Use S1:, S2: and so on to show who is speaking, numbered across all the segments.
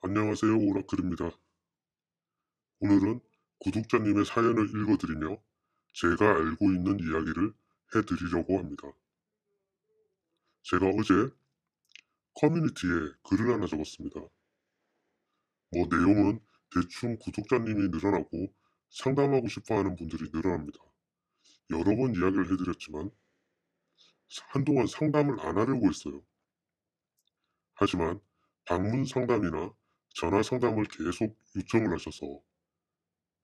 S1: 안녕하세요. 오라클입니다. 오늘은 구독자님의 사연을 읽어드리며 제가 알고 있는 이야기를 해드리려고 합니다. 제가 어제 커뮤니티에 글을 하나 적었습니다. 내용은 대충 구독자님이 늘어나고 상담하고 싶어하는 분들이 늘어납니다. 여러 번 이야기를 해드렸지만 한동안 상담을 안 하려고 했어요. 하지만 방문 상담이나 전화 상담을 계속 요청을 하셔서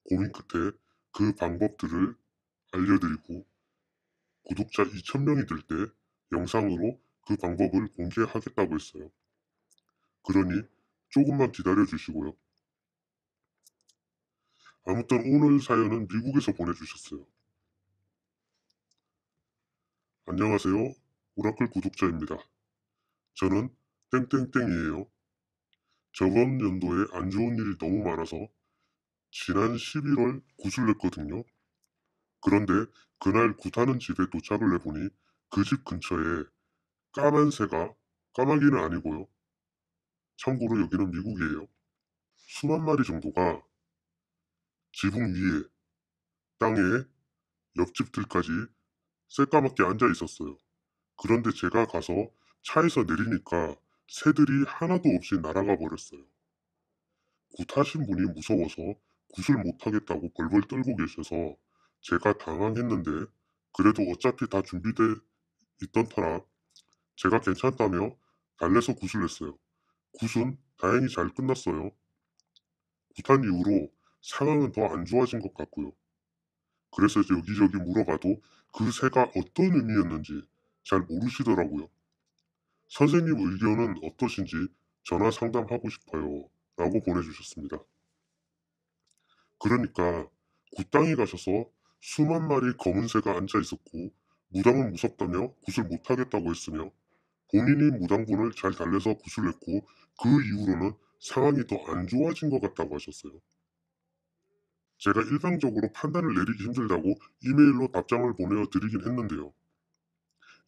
S1: 고민 끝에 그 방법들을 알려드리고 구독자 2,000명이 될 때 영상으로 그 방법을 공개하겠다고 했어요. 그러니 조금만 기다려 주시고요. 아무튼 오늘 사연은 미국에서 보내주셨어요. 안녕하세요. 오라클 구독자입니다. 저는 땡땡땡이에요. 저번 연도에 안 좋은 일이 너무 많아서 지난 11월 구슬냈거든요. 그런데 그날 굿하는 집에 도착을 해보니 그 집 근처에 까만 새가, 까마귀는 아니고요. 참고로 여기는 미국이에요. 수만 마리 정도가 지붕 위에, 땅에, 옆집들까지 새까맣게 앉아 있었어요. 그런데 제가 가서 차에서 내리니까 새들이 하나도 없이 날아가 버렸어요. 굿하신 분이 무서워서 굿을 못하겠다고 벌벌 떨고 계셔서 제가 당황했는데 그래도 어차피 다 준비돼 있던 터라 제가 괜찮다며 달래서 굿을 냈어요. 굿은 다행히 잘 끝났어요. 굿한 이후로 상황은 더 안 좋아진 것 같고요. 그래서 여기저기 물어봐도 그 새가 어떤 의미였는지 잘 모르시더라고요. 선생님 의견은 어떠신지 전화 상담하고 싶어요. 라고 보내주셨습니다. 그러니까 굿땅에 가셔서 수만 마리 검은 새가 앉아 있었고 무당은 무섭다며 굿을 못하겠다고 했으며 본인이 무당분을 잘 달래서 굿을 냈고 그 이후로는 상황이 더 안 좋아진 것 같다고 하셨어요. 제가 일방적으로 판단을 내리기 힘들다고 이메일로 답장을 보내드리긴 했는데요.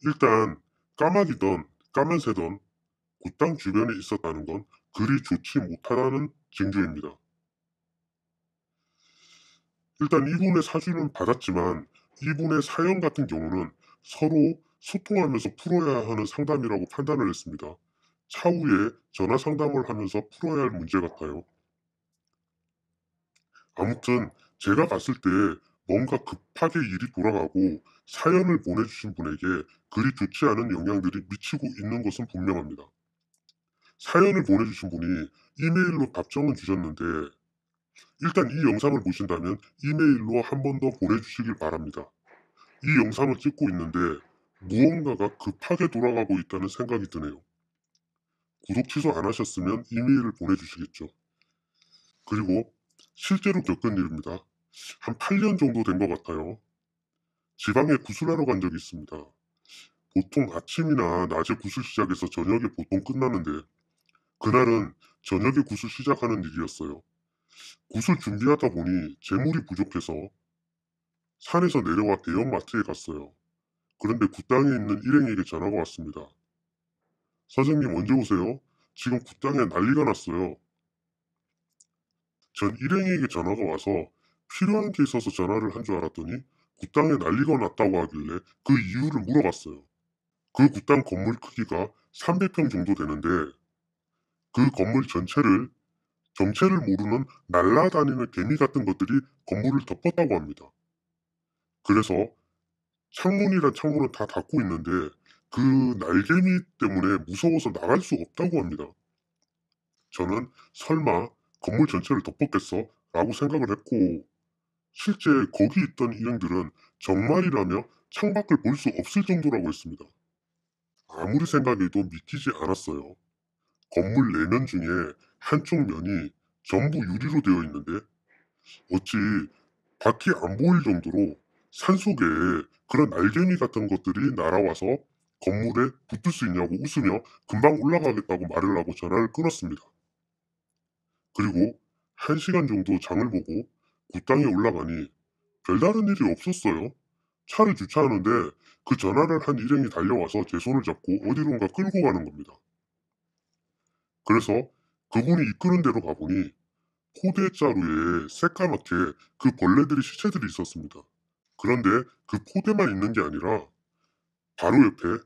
S1: 일단 까마귀든 까만새든 굿땅 주변에 있었다는 건 그리 좋지 못하다는 징조입니다. 일단 이분의 사주는 받았지만 이분의 사연 같은 경우는 서로 소통하면서 풀어야 하는 상담이라고 판단을 했습니다. 차후에 전화 상담을 하면서 풀어야 할 문제 같아요. 아무튼 제가 봤을 때 뭔가 급하게 일이 돌아가고 사연을 보내주신 분에게 그리 좋지 않은 영향들이 미치고 있는 것은 분명합니다. 사연을 보내주신 분이 이메일로 답장은 주셨는데 일단 이 영상을 보신다면 이메일로 한 번 더 보내주시길 바랍니다. 이 영상을 찍고 있는데 무언가가 급하게 돌아가고 있다는 생각이 드네요. 구독 취소 안 하셨으면 이메일을 보내주시겠죠. 그리고 실제로 겪은 일입니다. 한 8년 정도 된 것 같아요. 지방에 구슬하러 간 적이 있습니다. 보통 아침이나 낮에 구슬 시작해서 저녁에 보통 끝나는데 그날은 저녁에 구슬 시작하는 일이었어요. 굿을 준비하다 보니 재물이 부족해서 산에서 내려와 대형마트에 갔어요. 그런데 굿땅에 있는 일행에게 전화가 왔습니다. 사장님 언제 오세요? 지금 굿땅에 난리가 났어요. 전 일행에게 전화가 와서 필요한 게 있어서 전화를 한 줄 알았더니 굿땅에 난리가 났다고 하길래 그 이유를 물어봤어요. 그 굿땅 건물 크기가 300평 정도 되는데 그 건물 전체를 정체를 모르는 날아다니는 개미 같은 것들이 건물을 덮었다고 합니다. 그래서 창문이란 창문은 다 닫고 있는데 그 날개미 때문에 무서워서 나갈 수 없다고 합니다. 저는 설마 건물 전체를 덮었겠어? 라고 생각을 했고 실제 거기 있던 일행들은 정말이라며 창밖을 볼 수 없을 정도라고 했습니다. 아무리 생각해도 믿기지 않았어요. 건물 내면 중에 한쪽 면이 전부 유리로 되어 있는데 어찌 밖이 안 보일 정도로 산속에 그런 날개미 같은 것들이 날아와서 건물에 붙을 수 있냐고 웃으며 금방 올라가겠다고 말을 하고 전화를 끊었습니다. 그리고 1시간 정도 장을 보고 굿땅에 올라가니 별다른 일이 없었어요. 차를 주차하는데 그 전화를 한 일행이 달려와서 제 손을 잡고 어디론가 끌고 가는 겁니다. 그래서 그분이 이끄는 대로 가보니 포대자루에 새까맣게 그 벌레들의 시체들이 있었습니다. 그런데 그 포대만 있는 게 아니라 바로 옆에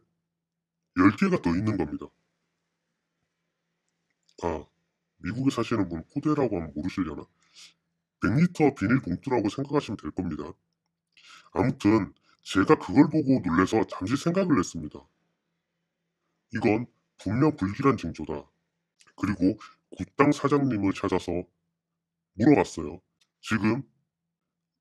S1: 10개가 더 있는 겁니다. 아, 미국에 사시는 분 포대라고 하면 모르시려나? 100리터 비닐봉투라고 생각하시면 될 겁니다. 아무튼 제가 그걸 보고 놀라서 잠시 생각을 했습니다. 이건 분명 불길한 징조다. 그리고 굿당 사장님을 찾아서 물어봤어요. 지금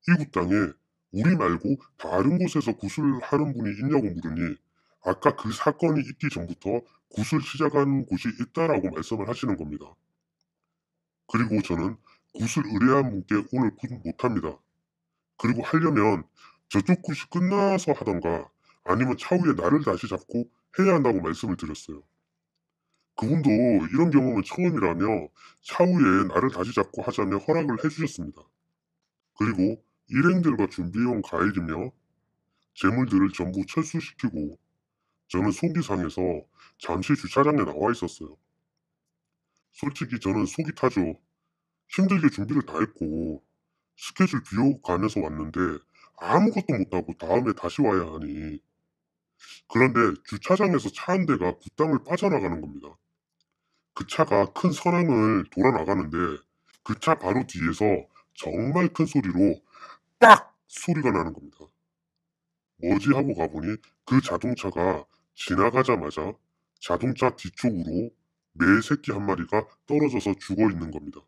S1: 이 굿당에 우리 말고 다른 곳에서 굿을 하는 분이 있냐고 물으니 아까 그 사건이 있기 전부터 굿을 시작한 곳이 있다라고 말씀을 하시는 겁니다. 그리고 저는 굿을 의뢰한 분께 오늘 굿 못합니다. 그리고 하려면 저쪽 굿이 끝나서 하던가 아니면 차후에 나를 다시 잡고 해야 한다고 말씀을 드렸어요. 그분도 이런 경험은 처음이라며 차후에 나를 다시 잡고 하자며 허락을 해주셨습니다. 그리고 일행들과 준비해온 가이드며 재물들을 전부 철수시키고 저는 속이 상해서 잠시 주차장에 나와 있었어요. 솔직히 저는 속이 타죠. 힘들게 준비를 다 했고 스케줄 비워가면서 왔는데 아무것도 못하고 다음에 다시 와야 하니 그런데 주차장에서 차 한 대가 굿당을 빠져나가는 겁니다. 그 차가 큰 선행을 돌아 나가는데 그 차 바로 뒤에서 정말 큰 소리로 빡! 소리가 나는 겁니다. 뭐지 하고 가보니 그 자동차가 지나가자마자 자동차 뒤쪽으로 매 새끼 한 마리가 떨어져서 죽어 있는 겁니다.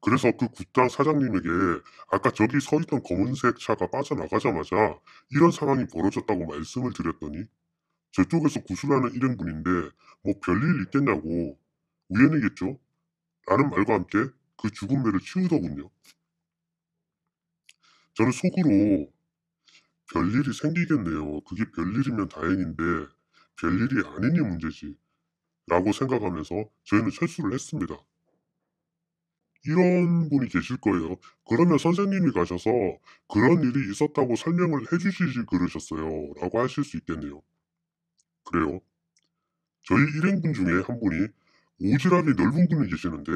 S1: 그래서 그 굿당 사장님에게 아까 저기 서 있던 검은색 차가 빠져나가자마자 이런 상황이 벌어졌다고 말씀을 드렸더니 저쪽에서 구술하는 일행분인데 뭐 별일 있겠냐고 우연이겠죠? 라는 말과 함께 그 죽은 배를 치우더군요. 저는 속으로 별일이 생기겠네요. 그게 별일이면 다행인데 별일이 아니니 문제지. 라고 생각하면서 저희는 철수를 했습니다. 이런 분이 계실 거예요. 그러면 선생님이 가셔서 그런 일이 있었다고 설명을 해주시지 그러셨어요. 라고 하실 수 있겠네요. 그래요. 저희 일행분 중에 한 분이 오지랖이 넓은 분이 계시는데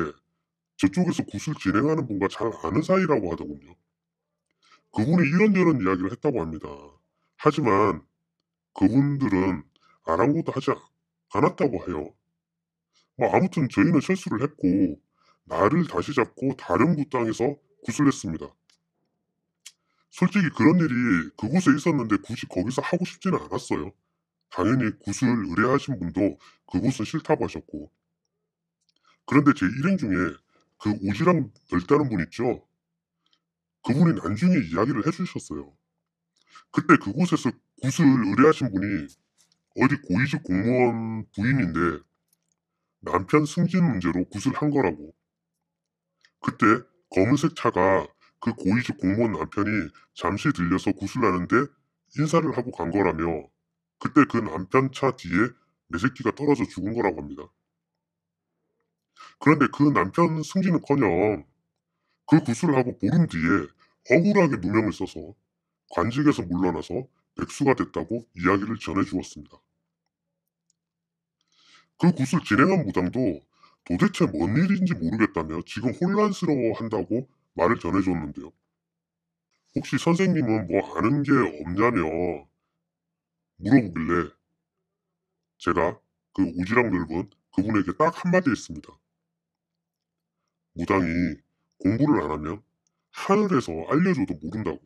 S1: 저쪽에서 굿을 진행하는 분과 잘 아는 사이라고 하더군요. 그분이 이런저런 이야기를 했다고 합니다. 하지만 그분들은 아랑곳도 하지 않았다고 해요. 뭐 아무튼 저희는 실수를 했고 나를 다시 잡고 다른 굿당에서 굿을 했습니다. 솔직히 그런 일이 그곳에 있었는데 굳이 거기서 하고 싶지는 않았어요. 당연히 굿을 의뢰하신 분도 그곳은 싫다고 하셨고 그런데 제 일행 중에 그 오지랖 넓다는 분 있죠? 그분이 나중에 이야기를 해주셨어요. 그때 그곳에서 굿을 의뢰하신 분이 어디 고위직 공무원 부인인데 남편 승진 문제로 굿을 한 거라고. 그때 검은색 차가 그 고위직 공무원 남편이 잠시 들려서 굿을 하는데 인사를 하고 간 거라며 그때 그 남편 차 뒤에 매새끼가 떨어져 죽은 거라고 합니다. 그런데 그 남편 승진은커녕 그 굿을 하고 보름 뒤에 억울하게 누명을 써서 관직에서 물러나서 백수가 됐다고 이야기를 전해주었습니다. 그 굿을 진행한 무당도 도대체 뭔 일인지 모르겠다며 지금 혼란스러워한다고 말을 전해줬는데요. 혹시 선생님은 뭐 아는 게 없냐며 물어보길래 제가 그 오지랖 넓은 그분에게 딱 한마디 했습니다. 무당이 공부를 안 하면 하늘에서 알려줘도 모른다고.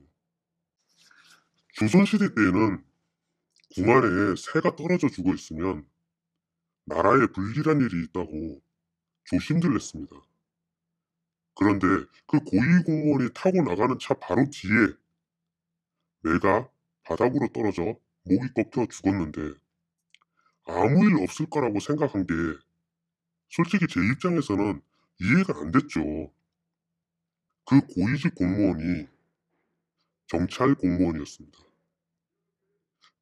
S1: 조선시대 때에는 궁 안에 새가 떨어져 죽어 있으면 나라에 불길한 일이 있다고 조심들 했습니다. 그런데 그 고위공무원이 타고 나가는 차 바로 뒤에 내가 바닥으로 떨어져 목이 꺾여 죽었는데 아무 일 없을 거라고 생각한 게 솔직히 제 입장에서는 이해가 안 됐죠. 그 고위직 공무원이 경찰 공무원이었습니다.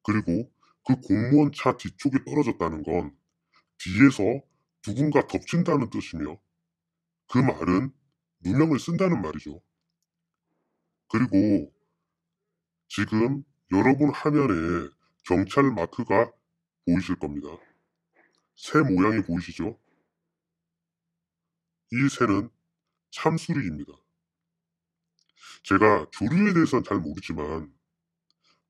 S1: 그리고 그 공무원 차 뒤쪽에 떨어졌다는 건 뒤에서 누군가 덮친다는 뜻이며 그 말은 누명을 쓴다는 말이죠. 그리고 지금 여러분 화면에 경찰 마크가 보이실 겁니다. 새 모양이 보이시죠? 이 새는 참수리입니다. 제가 조류에 대해서는 잘 모르지만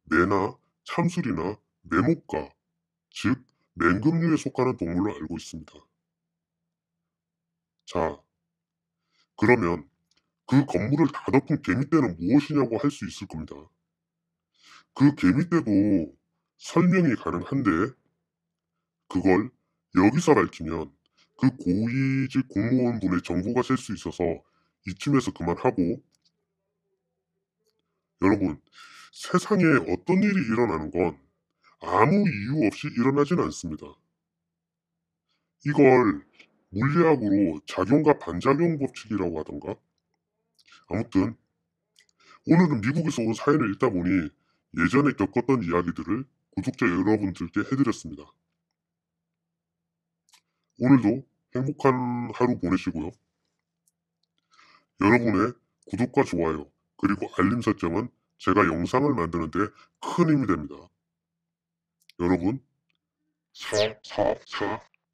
S1: 매나 참수리나 매목가, 즉 맹금류에 속하는 동물로 알고 있습니다. 자, 그러면 그 건물을 다 덮은 개미떼는 무엇이냐고 할 수 있을 겁니다. 그 개미떼도 설명이 가능한데 그걸 여기서 밝히면 그 고위직 공무원분의 정보가 셀 수 있어서 이쯤에서 그만하고, 여러분, 세상에 어떤 일이 일어나는 건 아무 이유 없이 일어나진 않습니다. 이걸 물리학으로 작용과 반작용 법칙이라고 하던가. 아무튼 오늘은 미국에서 온 사연을 읽다 보니 예전에 겪었던 이야기들을 구독자 여러분들께 해드렸습니다. 오늘도 행복한 하루 보내시고요. 여러분의 구독과 좋아요 그리고 알림 설정은 제가 영상을 만드는데 큰 힘이 됩니다. 여러분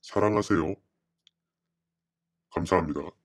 S1: 사랑하세요. 감사합니다.